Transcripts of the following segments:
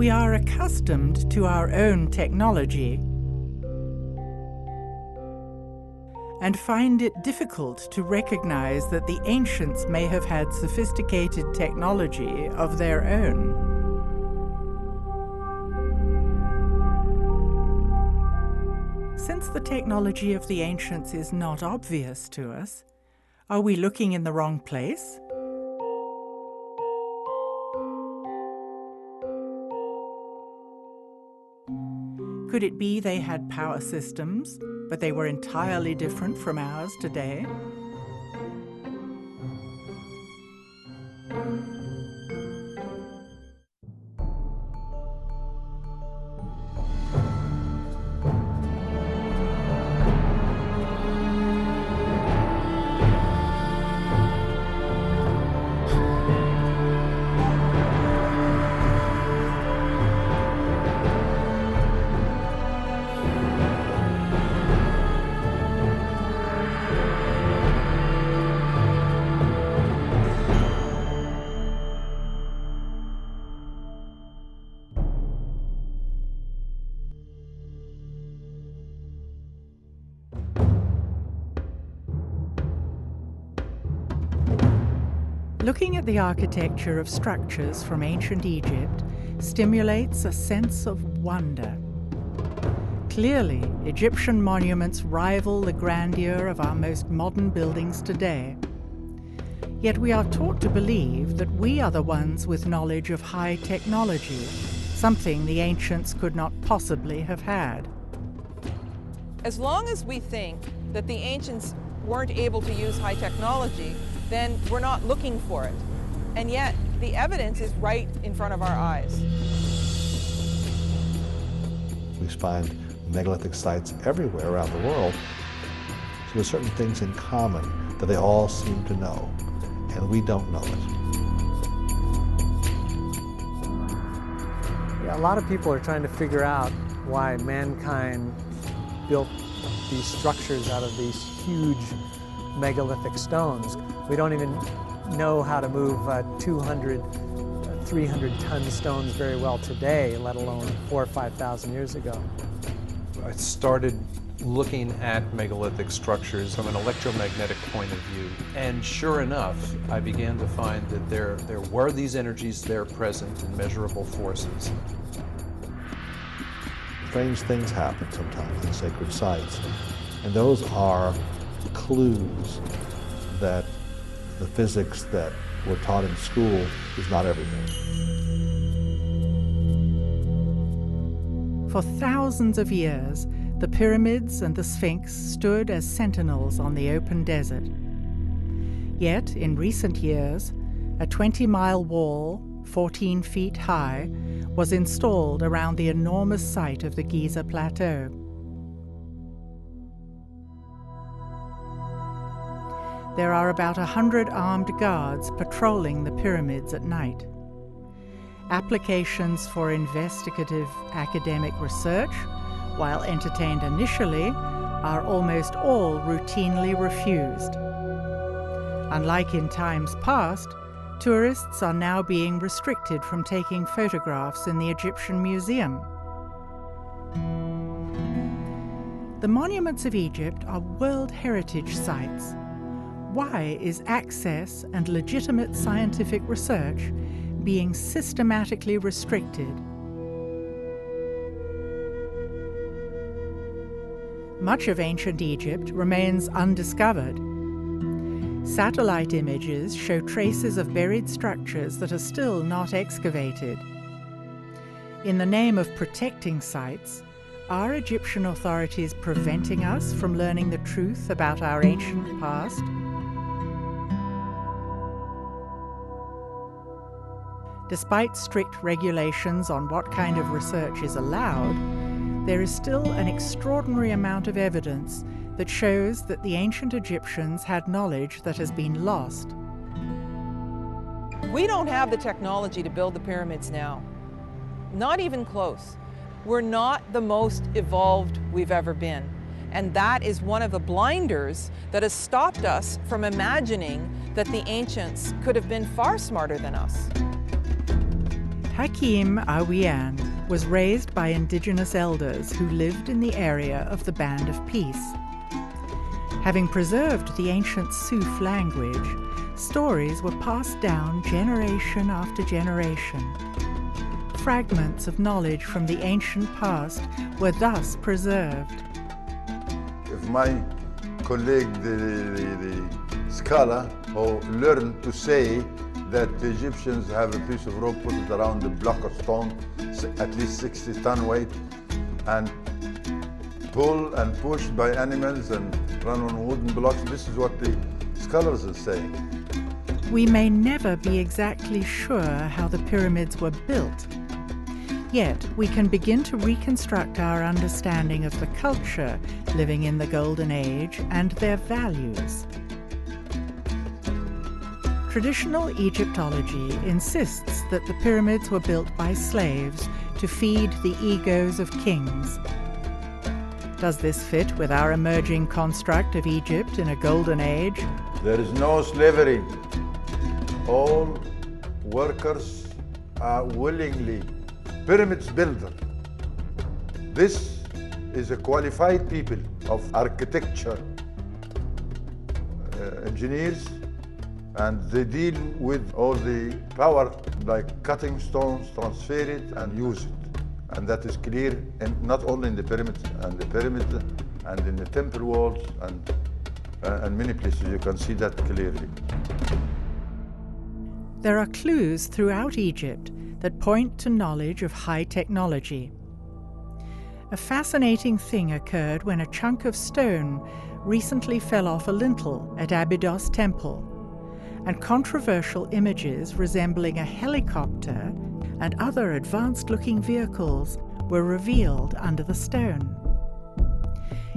we are accustomed to our own technology and find it difficult to recognize that the ancients may have had sophisticated technology of their own. Since the technology of the ancients is not obvious to us, are we looking in the wrong place? Could it be they had power systems, but they were entirely different from ours today? Looking at the architecture of structures from ancient Egypt stimulates a sense of wonder. Clearly, Egyptian monuments rival the grandeur of our most modern buildings today. Yet we are taught to believe that we are the ones with knowledge of high technology, something the ancients could not possibly have had. As long as we think that the ancients weren't able to use high technology, then we're not looking for it. And yet, the evidence is right in front of our eyes. We find megalithic sites everywhere around the world. So there's certain things in common that they all seem to know, and we don't know it. Yeah, a lot of people are trying to figure out why mankind built these structures out of these huge megalithic stones. We don't even know how to move 200, 300-ton stones very well today, let alone 4,000 or 5,000 years ago. I started looking at megalithic structures from an electromagnetic point of view, and sure enough, I began to find that there were these energies there present in measurable forces. Strange things happen sometimes in sacred sites, and those are clues that the physics that we're taught in school is not everything. For thousands of years, the pyramids and the Sphinx stood as sentinels on the open desert. Yet, in recent years, a 20-mile wall, 14 feet high, was installed around the enormous site of the Giza Plateau. There are about 100 armed guards patrolling the pyramids at night. Applications for investigative academic research, while entertained initially, are almost all routinely refused. Unlike in times past, tourists are now being restricted from taking photographs in the Egyptian Museum. The monuments of Egypt are World Heritage Sites. Why is access and legitimate scientific research being systematically restricted? Much of ancient Egypt remains undiscovered. Satellite images show traces of buried structures that are still not excavated. In the name of protecting sites, are Egyptian authorities preventing us from learning the truth about our ancient past? Despite strict regulations on what kind of research is allowed, there is still an extraordinary amount of evidence that shows that the ancient Egyptians had knowledge that has been lost. We don't have the technology to build the pyramids now. Not even close. We're not the most evolved we've ever been. And that is one of the blinders that has stopped us from imagining that the ancients could have been far smarter than us. Hakim Awian was raised by indigenous elders who lived in the area of the Band of Peace. Having preserved the ancient Suf language, stories were passed down generation after generation. Fragments of knowledge from the ancient past were thus preserved. If my colleague, the scholar, who learned to say that the Egyptians have a piece of rope, put it around the block of stone, at least 60-ton weight, and pulled and pushed by animals and run on wooden blocks. This is what the scholars are saying. We may never be exactly sure how the pyramids were built. Yet we can begin to reconstruct our understanding of the culture living in the Golden Age and their values. Traditional Egyptology insists that the pyramids were built by slaves to feed the egos of kings. Does this fit with our emerging construct of Egypt in a Golden Age? There is no slavery. All workers are willingly pyramids builder. This is a qualified people of architecture, engineers, and they deal with all the power like cutting stones, transfer it and use it. And that is clear not only in the pyramids and in the temple walls and many places. You can see that clearly. There are clues throughout Egypt that point to knowledge of high technology. A fascinating thing occurred when a chunk of stone recently fell off a lintel at Abydos Temple, and controversial images resembling a helicopter and other advanced-looking vehicles were revealed under the stone.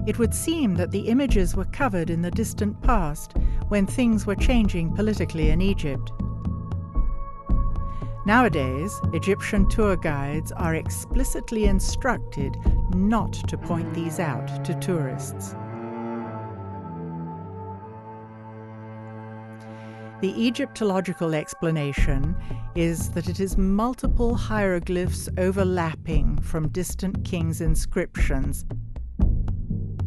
It would seem that the images were covered in the distant past when things were changing politically in Egypt. Nowadays, Egyptian tour guides are explicitly instructed not to point these out to tourists. The Egyptological explanation is that it is multiple hieroglyphs overlapping from distant kings' inscriptions.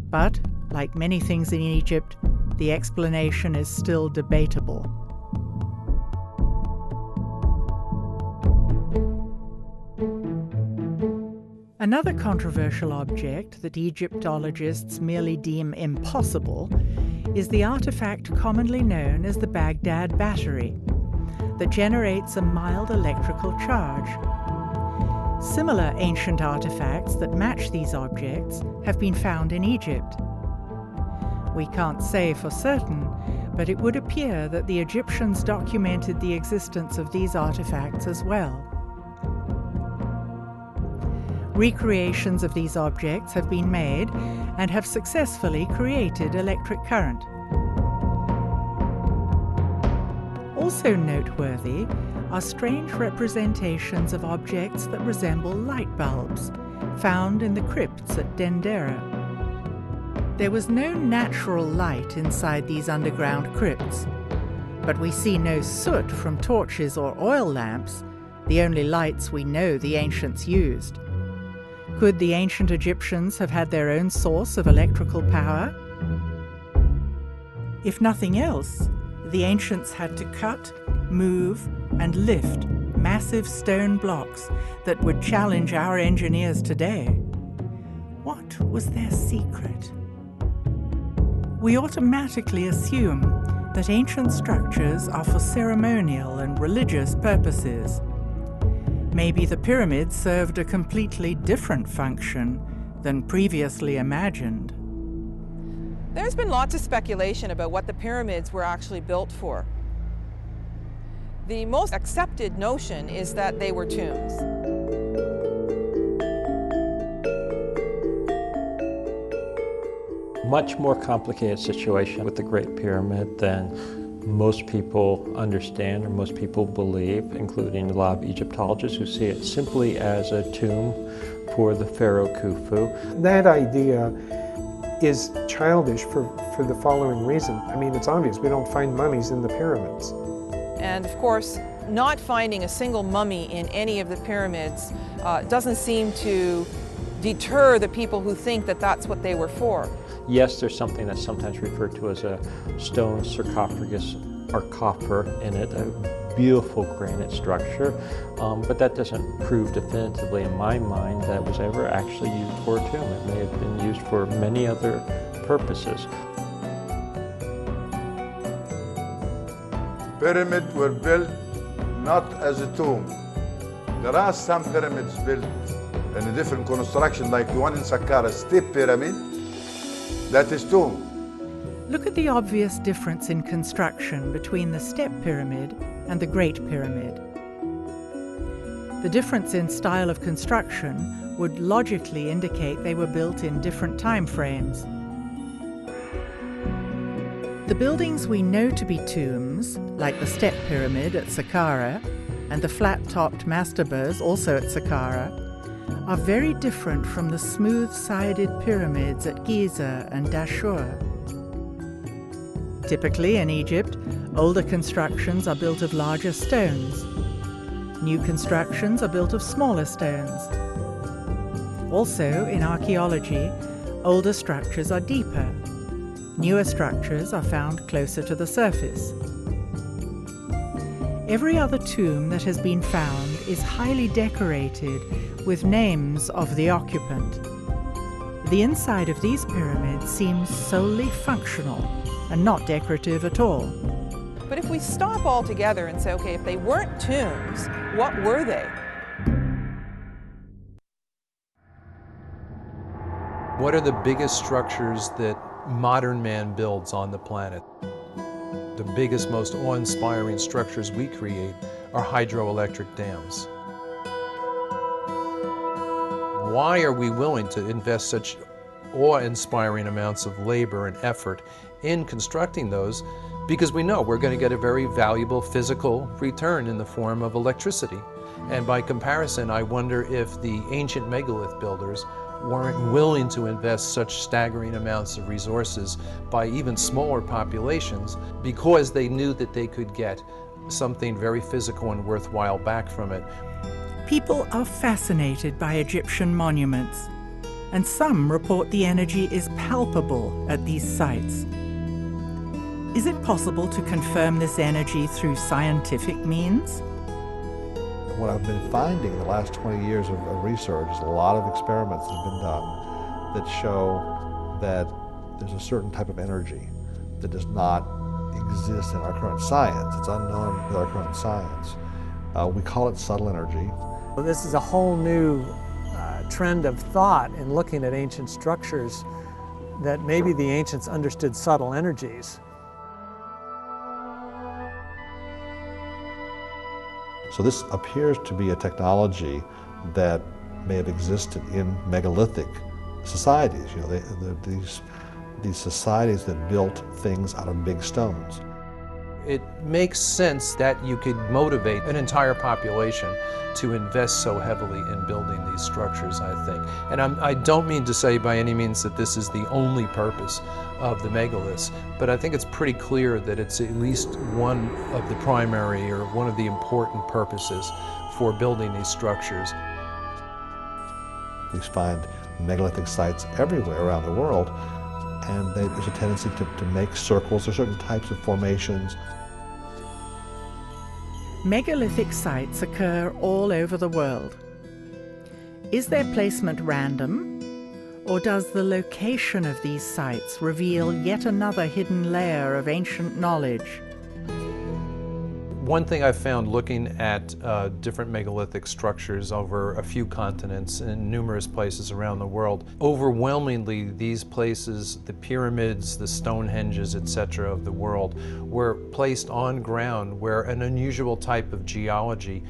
But, like many things in Egypt, the explanation is still debatable. Another controversial object that Egyptologists merely deem impossible is the artifact commonly known as the Baghdad Battery, that generates a mild electrical charge. Similar ancient artifacts that match these objects have been found in Egypt. We can't say for certain, but it would appear that the Egyptians documented the existence of these artifacts as well. Recreations of these objects have been made and have successfully created electric current. Also noteworthy are strange representations of objects that resemble light bulbs, found in the crypts at Dendera. There was no natural light inside these underground crypts, but we see no soot from torches or oil lamps, the only lights we know the ancients used. Could the ancient Egyptians have had their own source of electrical power? If nothing else, the ancients had to cut, move, and lift massive stone blocks that would challenge our engineers today. What was their secret? We automatically assume that ancient structures are for ceremonial and religious purposes. Maybe the pyramids served a completely different function than previously imagined. There's been lots of speculation about what the pyramids were actually built for. The most accepted notion is that they were tombs. Much more complicated situation with the Great Pyramid than most people understand or most people believe, including a lot of Egyptologists who see it simply as a tomb for the pharaoh Khufu. That idea is childish for the following reason. I mean, it's obvious, we don't find mummies in the pyramids. And of course, not finding a single mummy in any of the pyramids doesn't seem to deter the people who think that that's what they were for. Yes, there's something that's sometimes referred to as a stone sarcophagus or copper in it, a beautiful granite structure, but that doesn't prove definitively in my mind that it was ever actually used for a tomb. It may have been used for many other purposes. Pyramids were built not as a tomb. There are some pyramids built in a different construction, like the one in Saqqara, step pyramid, that is tomb. Look at the obvious difference in construction between the step pyramid and the Great Pyramid. The difference in style of construction would logically indicate they were built in different time frames. The buildings we know to be tombs, like the step pyramid at Saqqara and the flat-topped mastabas also at Saqqara, are very different from the smooth-sided pyramids at Giza and Dashur. Typically in Egypt, older constructions are built of larger stones. New constructions are built of smaller stones. Also, in archaeology, older structures are deeper. Newer structures are found closer to the surface. Every other tomb that has been found is highly decorated with names of the occupant. The inside of these pyramids seems solely functional and not decorative at all. But if we stop altogether and say, okay, if they weren't tombs, what were they? What are the biggest structures that modern man builds on the planet? The biggest, most awe-inspiring structures we create are hydroelectric dams. Why are we willing to invest such awe-inspiring amounts of labor and effort in constructing those? Because we know we're going to get a very valuable physical return in the form of electricity. And by comparison, I wonder if the ancient megalith builders weren't willing to invest such staggering amounts of resources by even smaller populations because they knew that they could get something very physical and worthwhile back from it. People are fascinated by Egyptian monuments, and some report the energy is palpable at these sites. Is it possible to confirm this energy through scientific means? What I've been finding in the last 20 years of research is a lot of experiments that have been done that show that there's a certain type of energy that does not exist in our current science. It's unknown with our current science. We call it subtle energy. Well, this is a whole new trend of thought in looking at ancient structures, that maybe the ancients understood subtle energies. So this appears to be a technology that may have existed in megalithic societies. You know, these societies that built things out of big stones. It makes sense that you could motivate an entire population to invest so heavily in building these structures, I think. And I don't mean to say by any means that this is the only purpose of the megaliths, but I think it's pretty clear that it's at least one of the primary or one of the important purposes for building these structures. We find megalithic sites everywhere around the world, and there's a tendency to make circles or certain types of formations. Megalithic sites occur all over the world. Is their placement random, or does the location of these sites reveal yet another hidden layer of ancient knowledge? One thing I found looking at different megalithic structures over a few continents and numerous places around the world, overwhelmingly these places, the pyramids, the Stonehenges, etc. of the world, were placed on ground where an unusual type of geology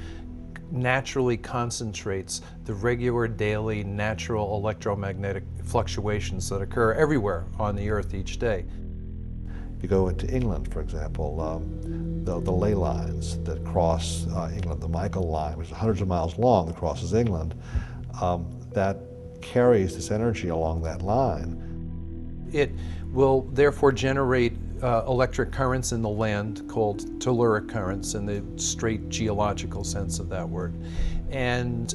naturally concentrates the regular daily natural electromagnetic fluctuations that occur everywhere on the earth each day. You go into England, for example, the ley lines that cross England, the Michael line, which is hundreds of miles long that crosses England, that carries this energy along that line. It will therefore generate electric currents in the land called telluric currents in the straight geological sense of that word. And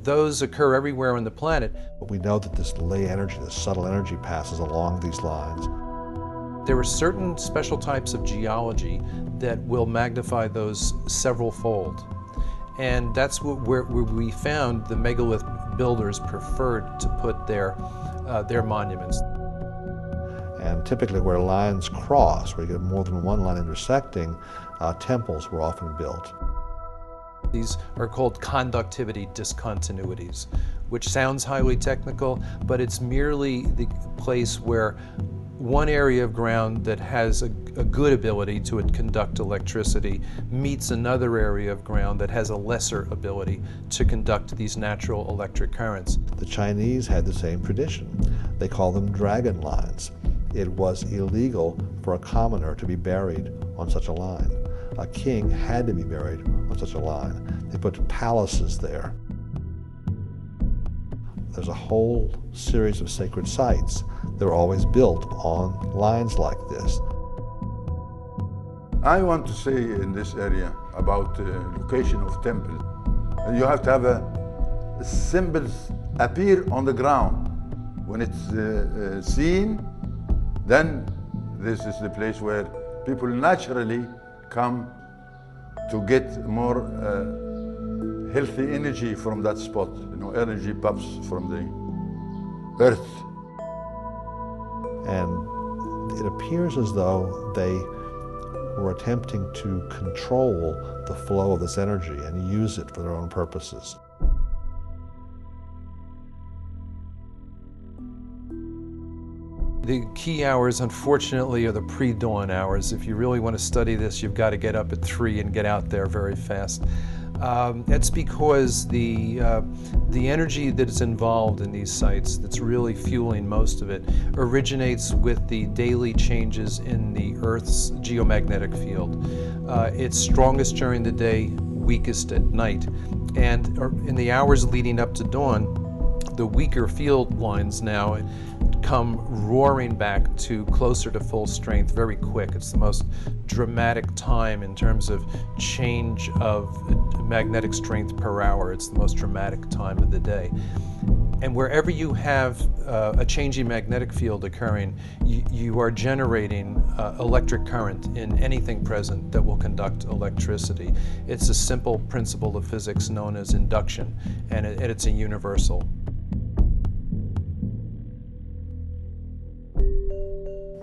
those occur everywhere on the planet. We know that this delay energy, this subtle energy, passes along these lines. There are certain special types of geology that will magnify those several-fold. And that's where we found the megalith builders preferred to put their monuments. And typically where lines cross, where you get more than one line intersecting, temples were often built. These are called conductivity discontinuities, which sounds highly technical, but it's merely the place where one area of ground that has a good ability to conduct electricity meets another area of ground that has a lesser ability to conduct these natural electric currents. The Chinese had the same tradition. They called them dragon lines. It was illegal for a commoner to be buried on such a line. A king had to be buried on such a line. They put palaces there. There's a whole series of sacred sites that are always built on lines like this. I want to say in this area about the location of temple. You have to have symbols appear on the ground. When it's seen, then this is the place where people naturally come to get more healthy energy from that spot. You know, energy pops from the earth. And it appears as though they were attempting to control the flow of this energy and use it for their own purposes. The key hours, unfortunately, are the pre-dawn hours. If you really want to study this, you've got to get up at 3 and get out there very fast. That's because the energy that is involved in these sites, that's really fueling most of it, originates with the daily changes in the Earth's geomagnetic field. It's strongest during the day, weakest at night. And in the hours leading up to dawn, the weaker field lines now come roaring back to closer to full strength very quick. It's the most dramatic time in terms of change of magnetic strength per hour. It's the most dramatic time of the day. And wherever you have a changing magnetic field occurring, you are generating electric current in anything present that will conduct electricity. It's a simple principle of physics known as induction, and it's a universal.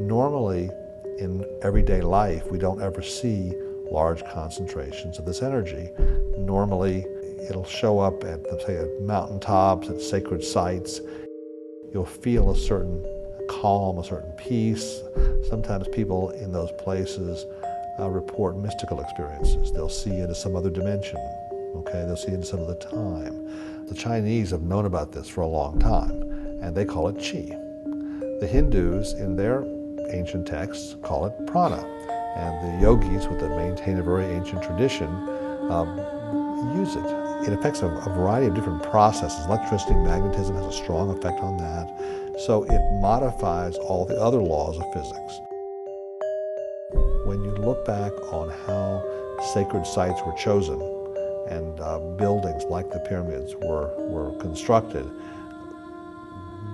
Normally, in everyday life, we don't ever see large concentrations of this energy. Normally, it'll show up at, let's say, at mountaintops, at sacred sites. You'll feel a certain calm, a certain peace. Sometimes people in those places report mystical experiences. They'll see into some other dimension, okay? They'll see into some other time. The Chinese have known about this for a long time, and they call it qi. The Hindus, in their ancient texts, call it prana. And the yogis, that maintain a very ancient tradition, use it. It affects a variety of different processes. Electricity, magnetism has a strong effect on that. So it modifies all the other laws of physics. When you look back on how sacred sites were chosen and buildings like the pyramids were constructed,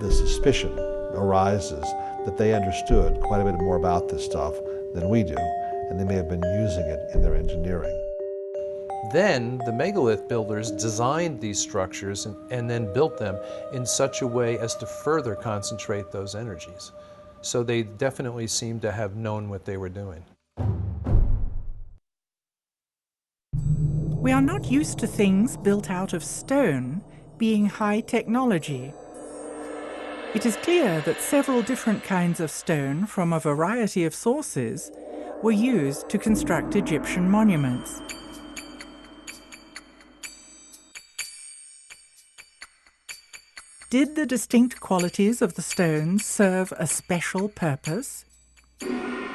the suspicion arises that they understood quite a bit more about this stuff than we do, and they may have been using it in their engineering. Then the megalith builders designed these structures and then built them in such a way as to further concentrate those energies. So they definitely seem to have known what they were doing. We are not used to things built out of stone being high technology. It is clear that several different kinds of stone from a variety of sources were used to construct Egyptian monuments. Did the distinct qualities of the stones serve a special purpose?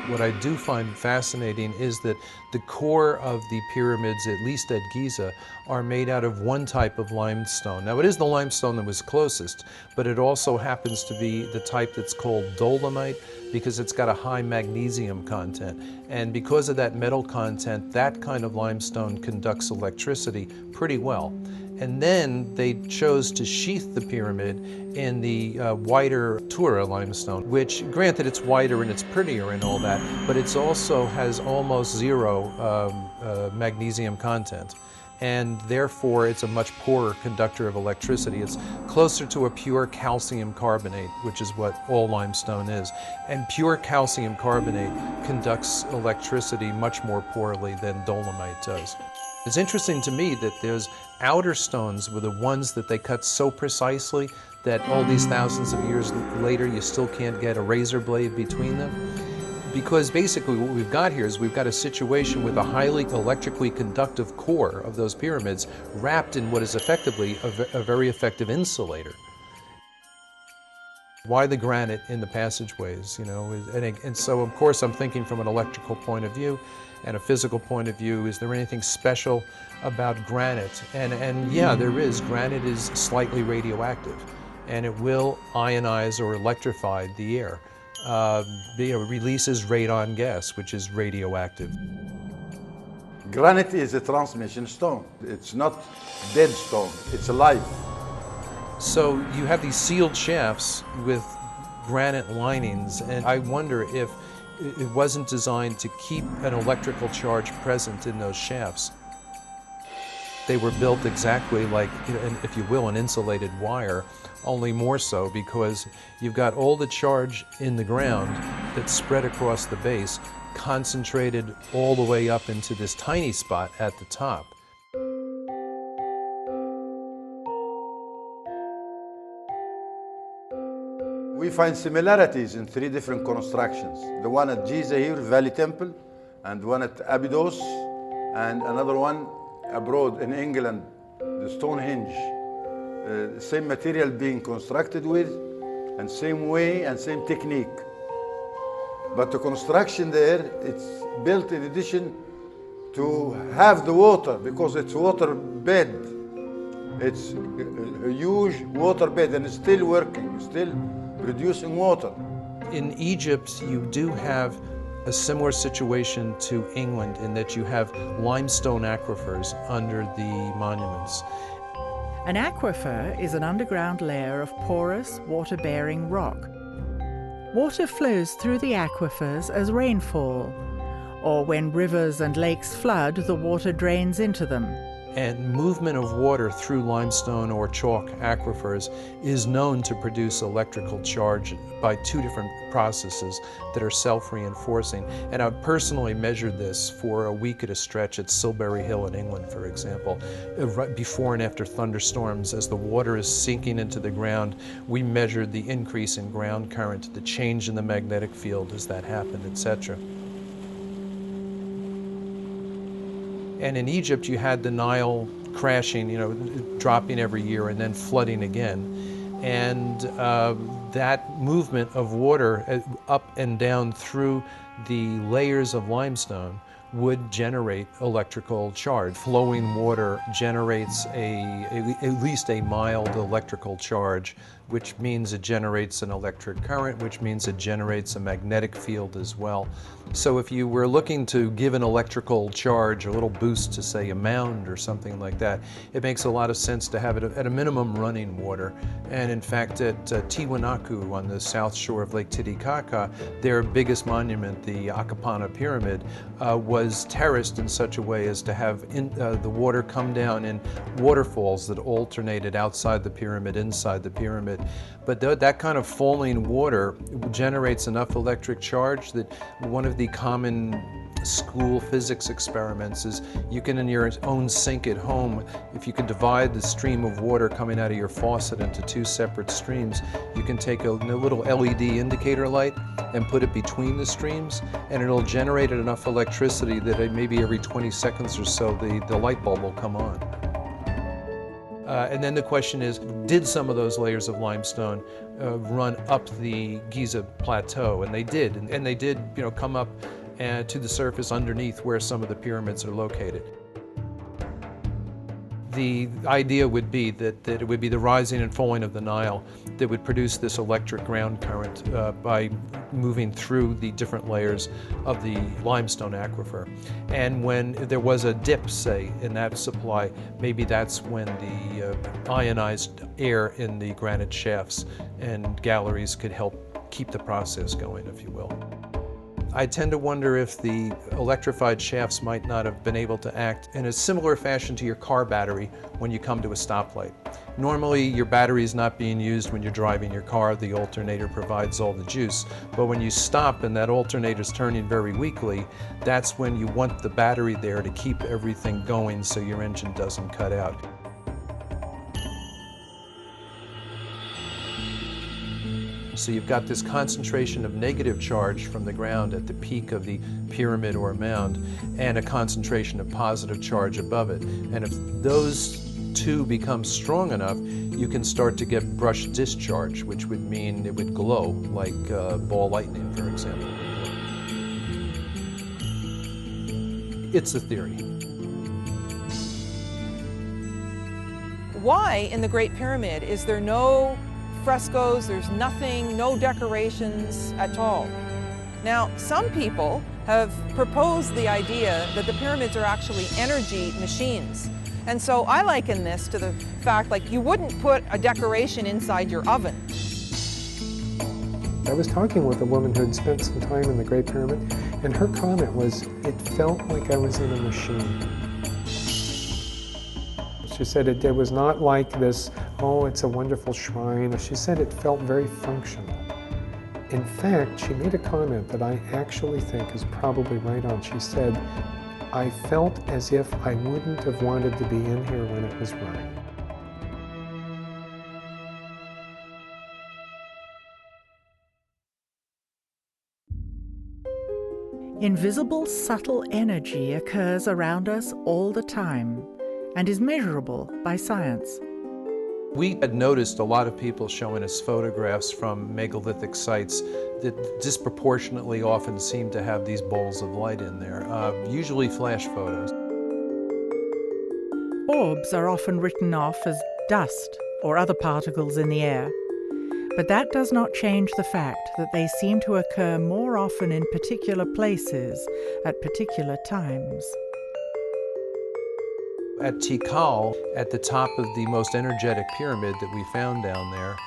What I do find fascinating is that the core of the pyramids, at least at Giza, are made out of one type of limestone. Now, it is the limestone that was closest, but it also happens to be the type that's called dolomite because it's got a high magnesium content. And because of that metal content, that kind of limestone conducts electricity pretty well. And then they chose to sheath the pyramid in the whiter Tura limestone, which, granted, it's whiter and it's prettier and all that, but it also has almost zero magnesium content. And therefore, it's a much poorer conductor of electricity. It's closer to a pure calcium carbonate, which is what all limestone is. And pure calcium carbonate conducts electricity much more poorly than dolomite does. It's interesting to me that those outer stones were the ones that they cut so precisely that all these thousands of years later you still can't get a razor blade between them. Because basically what we've got here is we've got a situation with a highly electrically conductive core of those pyramids wrapped in what is effectively a very effective insulator. Why the granite in the passageways, you know? And so, of course, I'm thinking from an electrical point of view and a physical point of view. Is there anything special about granite? And yeah, there is. Granite is slightly radioactive, and it will ionize or electrify the air. It releases radon gas, which is radioactive. Granite is a transmission stone. It's not dead stone, it's alive. So you have these sealed shafts with granite linings, and I wonder if it wasn't designed to keep an electrical charge present in those shafts. They were built exactly like, if you will, an insulated wire, only more so because you've got all the charge in the ground that's spread across the base, concentrated all the way up into this tiny spot at the top. We find similarities in 3 different constructions. The one at Giza here, Valley Temple, and one at Abydos, and another one abroad in England, the Stonehenge. Same material being constructed with, and same way and same technique. But the construction there, it's built in addition to have the water, because it's water bed. It's a huge water bed, and it's still working, still producing water. In Egypt, you do have a similar situation to England in that you have limestone aquifers under the monuments. An aquifer is an underground layer of porous, water-bearing rock. Water flows through the aquifers as rainfall, or when rivers and lakes flood, the water drains into them. And movement of water through limestone or chalk aquifers is known to produce electrical charge by 2 different processes that are self-reinforcing. And I've personally measured this for a week at a stretch at Silbury Hill in England, for example. Right before and after thunderstorms, as the water is sinking into the ground, we measured the increase in ground current, the change in the magnetic field as that happened, etc. And in Egypt, you had the Nile crashing, dropping every year and then flooding again. And that movement of water up and down through the layers of limestone would generate electrical charge. Flowing water generates at least a mild electrical charge, which means it generates an electric current, which means it generates a magnetic field as well. So if you were looking to give an electrical charge, a little boost to, say, a mound or something like that, it makes a lot of sense to have it at a minimum running water. And in fact, at Tiwanaku on the south shore of Lake Titicaca, their biggest monument, the Akapana Pyramid, was terraced in such a way as to have the water come down in waterfalls that alternated outside the pyramid, inside the pyramid. But that kind of falling water generates enough electric charge that one of the common school physics experiments is you can, in your own sink at home, if you can divide the stream of water coming out of your faucet into 2 separate streams, you can take a little LED indicator light and put it between the streams, and it'll generate enough electricity that maybe every 20 seconds or so the light bulb will come on. And then the question is, did some of those layers of limestone run up the Giza plateau? And they did. And they did, come up to the surface underneath where some of the pyramids are located. The idea would be that it would be the rising and falling of the Nile that would produce this electric ground current by moving through the different layers of the limestone aquifer. And when there was a dip, say, in that supply, maybe that's when the ionized air in the granite shafts and galleries could help keep the process going, if you will. I tend to wonder if the electrified shafts might not have been able to act in a similar fashion to your car battery when you come to a stoplight. Normally, your battery is not being used when you're driving your car. The alternator provides all the juice. But when you stop and that alternator is turning very weakly, that's when you want the battery there to keep everything going so your engine doesn't cut out. So you've got this concentration of negative charge from the ground at the peak of the pyramid or mound, and a concentration of positive charge above it. And if those two become strong enough, you can start to get brush discharge, which would mean it would glow, like ball lightning, for example. It's a theory. Why in the Great Pyramid is there no frescoes, there's nothing, no decorations at all? Now, some people have proposed the idea that the pyramids are actually energy machines. And so I liken this to the fact, like, you wouldn't put a decoration inside your oven. I was talking with a woman who had spent some time in the Great Pyramid, and her comment was, it felt like I was in a machine. She said it was not like this, oh, it's a wonderful shrine. She said it felt very functional. In fact, she made a comment that I actually think is probably right on. She said, I felt as if I wouldn't have wanted to be in here when it was running. Invisible, subtle energy occurs around us all the time and is measurable by science. We had noticed a lot of people showing us photographs from megalithic sites that disproportionately often seem to have these balls of light in there, usually flash photos. Orbs are often written off as dust or other particles in the air, but that does not change the fact that they seem to occur more often in particular places at particular times. At Tikal, at the top of the most energetic pyramid that we found down there,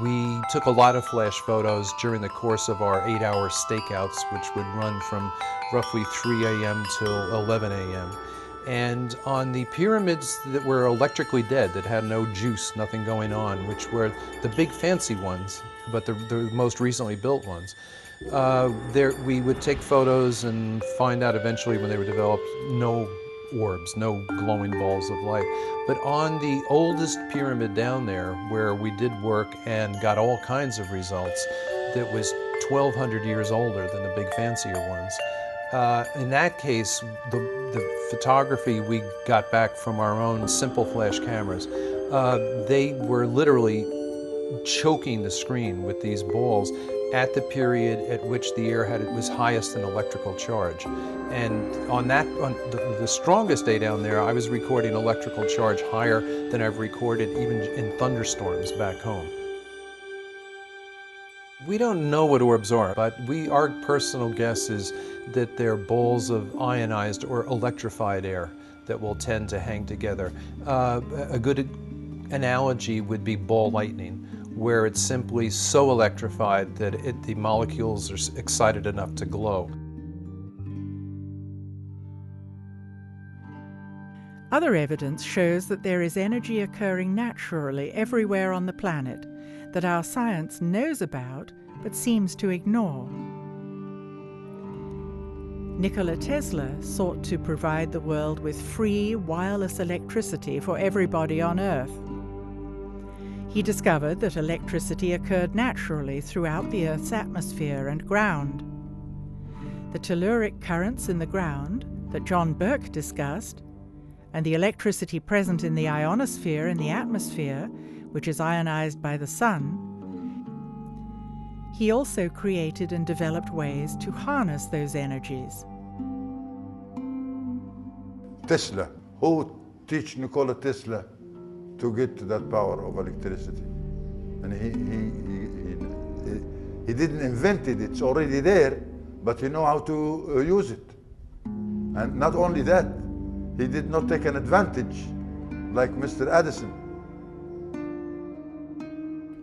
we took a lot of flash photos during the course of our 8-hour stakeouts, which would run from roughly 3 a.m. till 11 a.m. And on the pyramids that were electrically dead, that had no juice, nothing going on, which were the big fancy ones, but the most recently built ones, we would take photos and find out eventually when they were developed, no orbs, no glowing balls of light. But on the oldest pyramid down there, where we did work and got all kinds of results, that was 1,200 years older than the big fancier ones. In that case, the photography we got back from our own simple flash cameras, they were literally choking the screen with these balls at the period at which the air was highest in electrical charge. And on the strongest day down there, I was recording electrical charge higher than I've recorded even in thunderstorms back home. We don't know what orbs are, but our personal guess is that they're balls of ionized or electrified air that will tend to hang together. A good analogy would be ball lightning, where it's simply so electrified that the molecules are excited enough to glow. Other evidence shows that there is energy occurring naturally everywhere on the planet that our science knows about but seems to ignore. Nikola Tesla sought to provide the world with free wireless electricity for everybody on Earth. He discovered that electricity occurred naturally throughout the Earth's atmosphere and ground. The telluric currents in the ground that John Burke discussed and the electricity present in the ionosphere in the atmosphere, which is ionized by the sun, he also created and developed ways to harness those energies. Tesla, who teach Nikola Tesla to get to that power of electricity? And he didn't invent it, it's already there, but he know how to use it. And not only that, he did not take an advantage like Mr. Edison.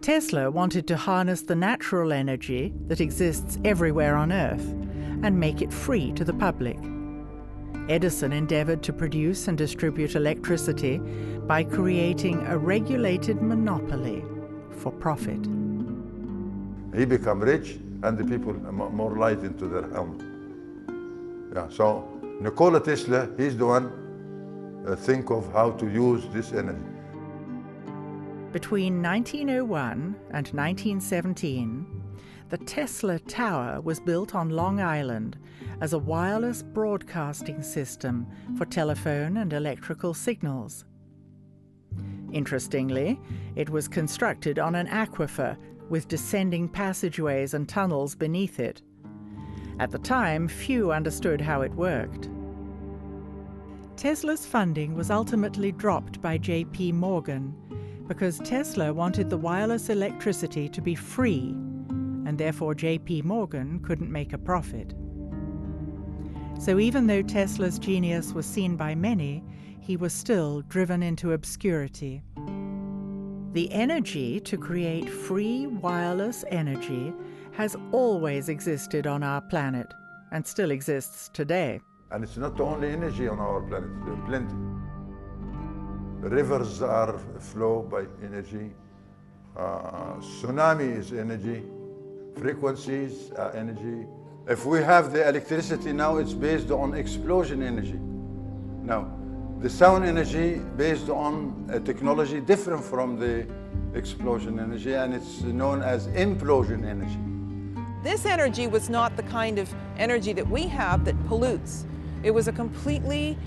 Tesla wanted to harness the natural energy that exists everywhere on Earth and make it free to the public. Edison endeavored to produce and distribute electricity by creating a regulated monopoly for profit. He became rich and the people more light into their home. Yeah, so Nikola Tesla, he's the one think of how to use this energy. Between 1901 and 1917, the Tesla Tower was built on Long Island as a wireless broadcasting system for telephone and electrical signals. Interestingly, it was constructed on an aquifer with descending passageways and tunnels beneath it. At the time, few understood how it worked. Tesla's funding was ultimately dropped by J.P. Morgan because Tesla wanted the wireless electricity to be free, and therefore J.P. Morgan couldn't make a profit. So even though Tesla's genius was seen by many, he was still driven into obscurity. The energy to create free wireless energy has always existed on our planet and still exists today. And it's not only energy on our planet, there are plenty. Rivers are flow by energy. Tsunami is energy. Frequencies are energy. If we have the electricity now, it's based on explosion energy. Now, the sound energy based on a technology different from the explosion energy, and it's known as implosion energy. This energy was not the kind of energy that we have that pollutes. It was a completely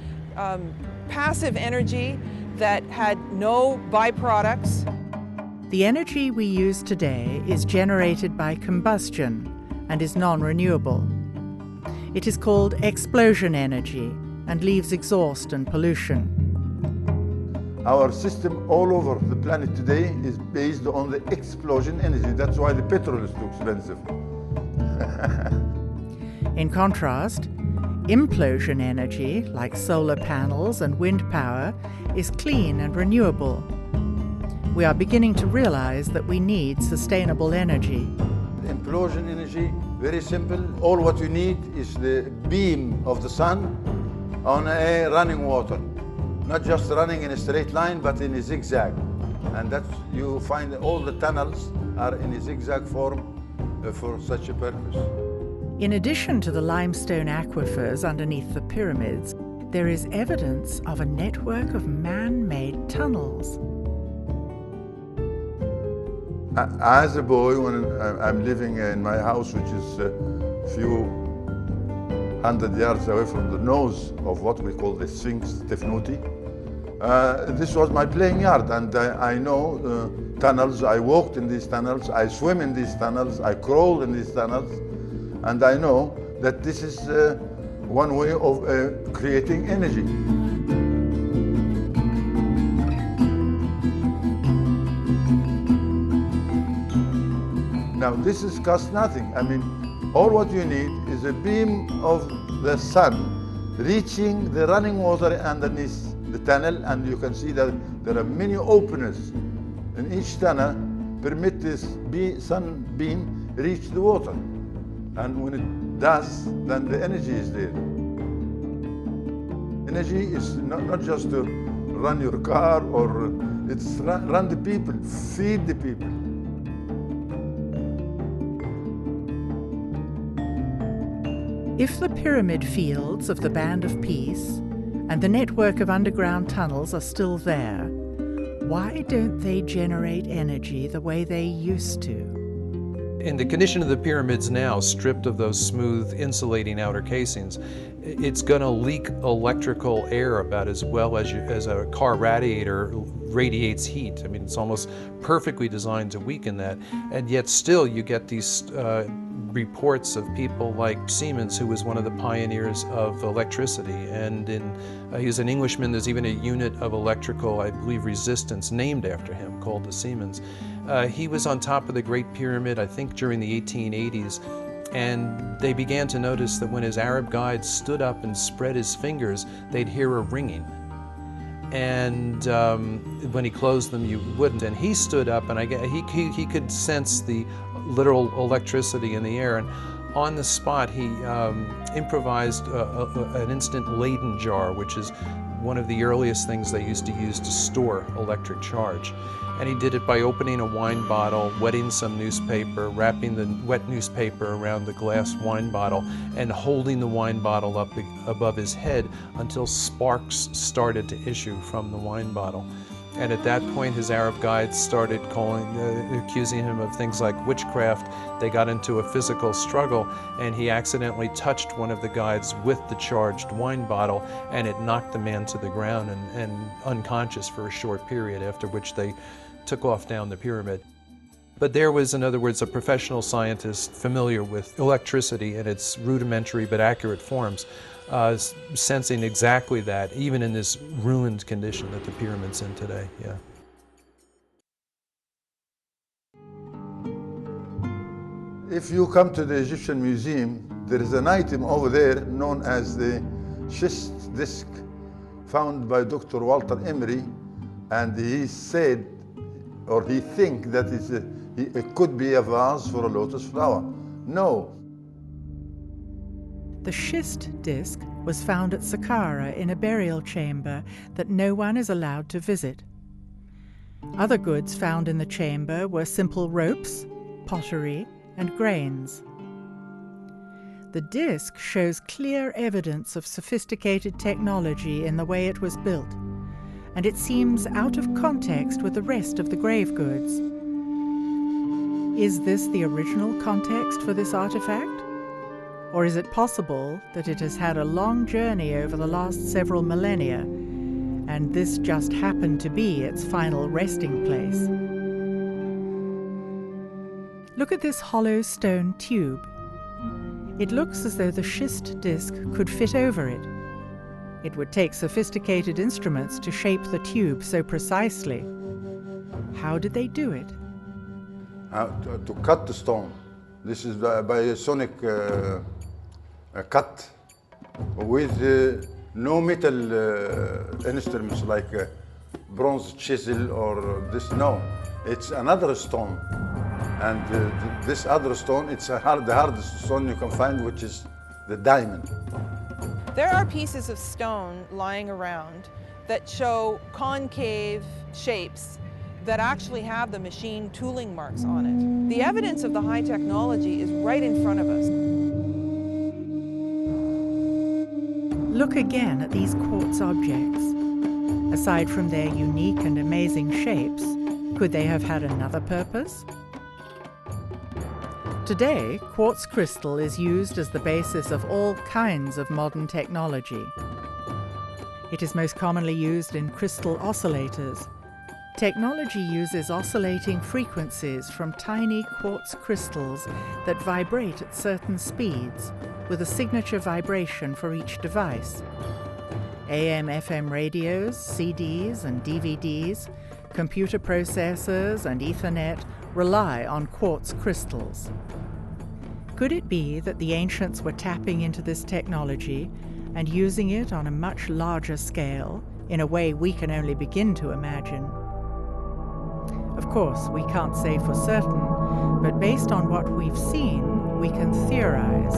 passive energy that had no byproducts. The energy we use today is generated by combustion and is non-renewable. It is called explosion energy and leaves exhaust and pollution. Our system all over the planet today is based on the explosion energy. That's why the petrol is too expensive. In contrast, implosion energy, like solar panels and wind power, is clean and renewable. We are beginning to realize that we need sustainable energy. Implosion energy, very simple. All what you need is the beam of the sun on a running water. Not just running in a straight line, but in a zigzag. And that's, you find all the tunnels are in a zigzag form for such a purpose. In addition to the limestone aquifers underneath the pyramids, there is evidence of a network of man-made tunnels. As a boy, when I'm living in my house, which is a few 100 yards away from the nose of what we call the Sphinx Tefnuti, this was my playing yard, and I know tunnels. I walked in these tunnels, I swim in these tunnels, I crawled in these tunnels, and I know that this is one way of creating energy. Now this is cost nothing. I mean, all what you need is a beam of the sun reaching the running water underneath the tunnel, and you can see that there are many openings in each tunnel permit this sun beam reach the water. And when it does, then the energy is there. Energy is not just to run your car, or it's run the people, feed the people. If the pyramid fields of the Band of Peace and the network of underground tunnels are still there, why don't they generate energy the way they used to? In the condition of the pyramids now, stripped of those smooth insulating outer casings, it's going to leak electrical air about as well as a car radiator radiates heat. I mean, it's almost perfectly designed to weaken that, and yet still you get these reports of people like Siemens, who was one of the pioneers of electricity, and he was an Englishman. There's even a unit of electrical, I believe, resistance named after him called the Siemens. He was on top of the Great Pyramid, I think, during the 1880s, and they began to notice that when his Arab guides stood up and spread his fingers, they'd hear a ringing. And when he closed them, you wouldn't. And he stood up, and he could sense the literal electricity in the air. And on the spot, he improvised an instant Leyden jar, which is one of the earliest things they used to use to store electric charge. And he did it by opening a wine bottle, wetting some newspaper, wrapping the wet newspaper around the glass wine bottle, and holding the wine bottle up above his head until sparks started to issue from the wine bottle. And at that point, his Arab guides started accusing him of things like witchcraft. They got into a physical struggle, and he accidentally touched one of the guides with the charged wine bottle, and it knocked the man to the ground and unconscious for a short period, after which they took off down the pyramid. But there was, in other words, a professional scientist familiar with electricity in its rudimentary but accurate forms, sensing exactly that, even in this ruined condition that the pyramid's in today. Yeah. If you come to the Egyptian Museum, there is an item over there known as the schist disc, found by Dr. Walter Emery, and he said, or he think that it could be a vase for a lotus flower. No. The schist disc was found at Saqqara in a burial chamber that no one is allowed to visit. Other goods found in the chamber were simple ropes, pottery, and grains. The disc shows clear evidence of sophisticated technology in the way it was built, and it seems out of context with the rest of the grave goods. Is this the original context for this artifact? Or is it possible that it has had a long journey over the last several millennia, and this just happened to be its final resting place? Look at this hollow stone tube. It looks as though the schist disc could fit over it. It would take sophisticated instruments to shape the tube so precisely. How did they do it? To cut the stone. This is by a sonic cut with no metal instruments like bronze chisel or this. No, it's another stone. And this other stone, it's the hardest stone you can find, which is the diamond. There are pieces of stone lying around that show concave shapes that actually have the machine tooling marks on it. The evidence of the high technology is right in front of us. Look again at these quartz objects. Aside from their unique and amazing shapes, could they have had another purpose? Today, quartz crystal is used as the basis of all kinds of modern technology. It is most commonly used in crystal oscillators. Technology uses oscillating frequencies from tiny quartz crystals that vibrate at certain speeds, with a signature vibration for each device. AM/FM radios, CDs and DVDs, computer processors and Ethernet rely on quartz crystals. Could it be that the ancients were tapping into this technology and using it on a much larger scale, in a way we can only begin to imagine? Of course, we can't say for certain, but based on what we've seen, we can theorize.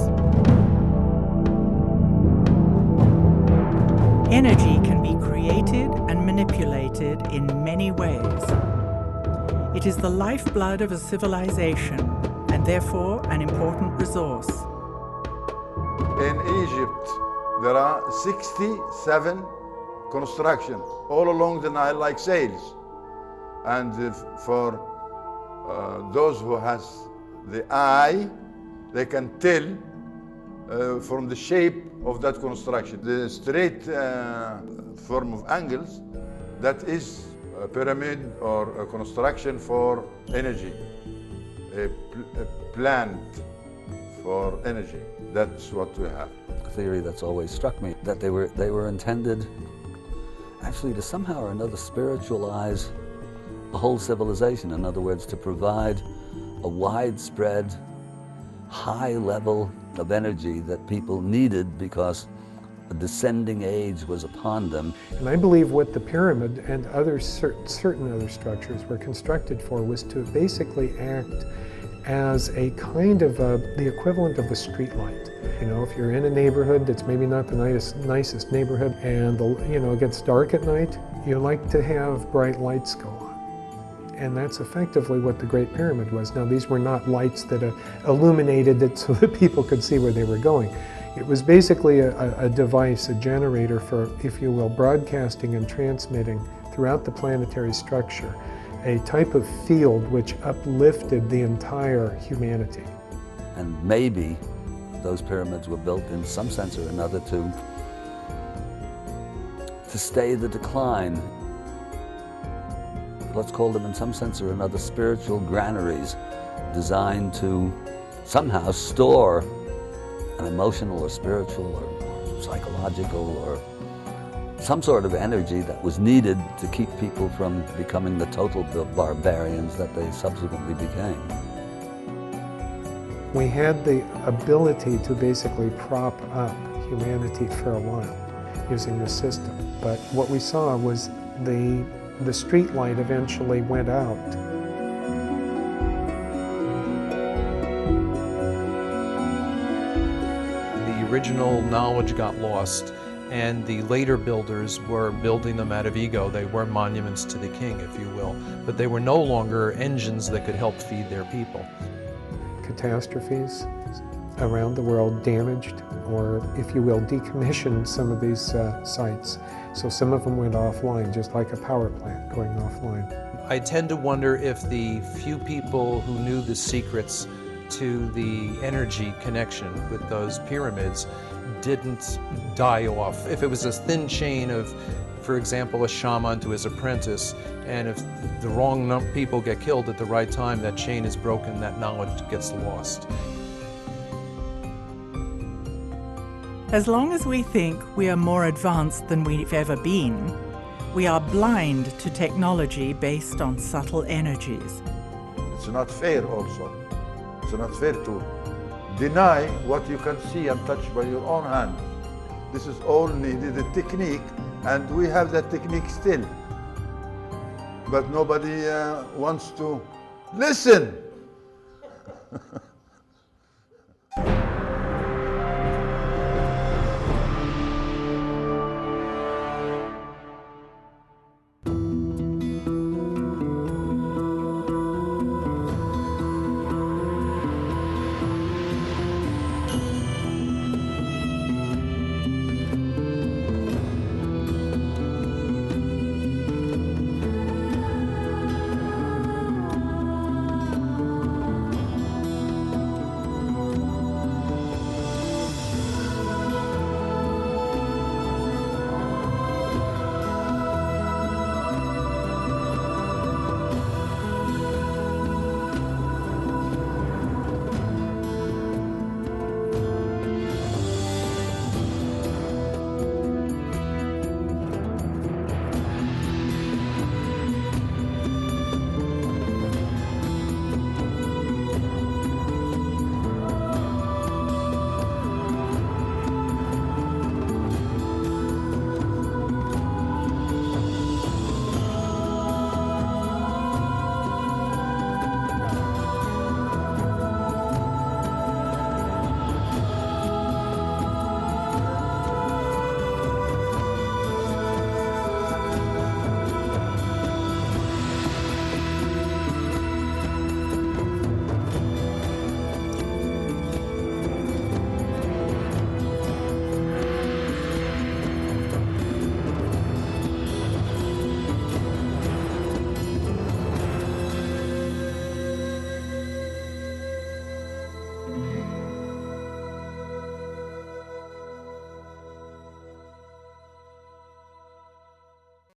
Energy can be created and manipulated in many ways. It is the lifeblood of a civilization, and therefore an important resource. In Egypt, there are 67 constructions all along the Nile like sails. And for those who has the eye, they can tell from the shape of that construction. The straight form of angles, that is a pyramid or a construction for energy, a plant for energy. That's what we have. A theory that's always struck me, that they were intended actually to somehow or another spiritualize a whole civilization. In other words, to provide a widespread, high level of energy that people needed because a descending age was upon them. And I believe what the pyramid and other certain other structures were constructed for was to basically act as a kind of the equivalent of a street light. You know, if you're in a neighborhood that's maybe not the nicest neighborhood and it gets dark at night, you like to have bright lights go on. And that's effectively what the Great Pyramid was. Now, these were not lights that illuminated it so that people could see where they were going. It was basically a device, a generator for, if you will, broadcasting and transmitting throughout the planetary structure a type of field which uplifted the entire humanity. And maybe those pyramids were built in some sense or another to stay the decline. Let's call them in some sense or another spiritual granaries designed to somehow store an emotional or spiritual or psychological or some sort of energy that was needed to keep people from becoming the total barbarians that they subsequently became. We had the ability to basically prop up humanity for a while using the system, but what we saw was the street light eventually went out. The original knowledge got lost, and the later builders were building them out of ego. They were monuments to the king, if you will, but they were no longer engines that could help feed their people. Catastrophes around the world damaged, or if you will, decommissioned some of these sites. So some of them went offline, just like a power plant going offline. I tend to wonder if the few people who knew the secrets to the energy connection with those pyramids didn't die off. If it was a thin chain of, for example, a shaman to his apprentice, and if the wrong people get killed at the right time, that chain is broken, that knowledge gets lost. As long as we think we are more advanced than we've ever been, we are blind to technology based on subtle energies. It's not fair also. It's not fair to deny what you can see and touch by your own hand. This is all needed, a technique, and we have that technique still. But nobody wants to listen.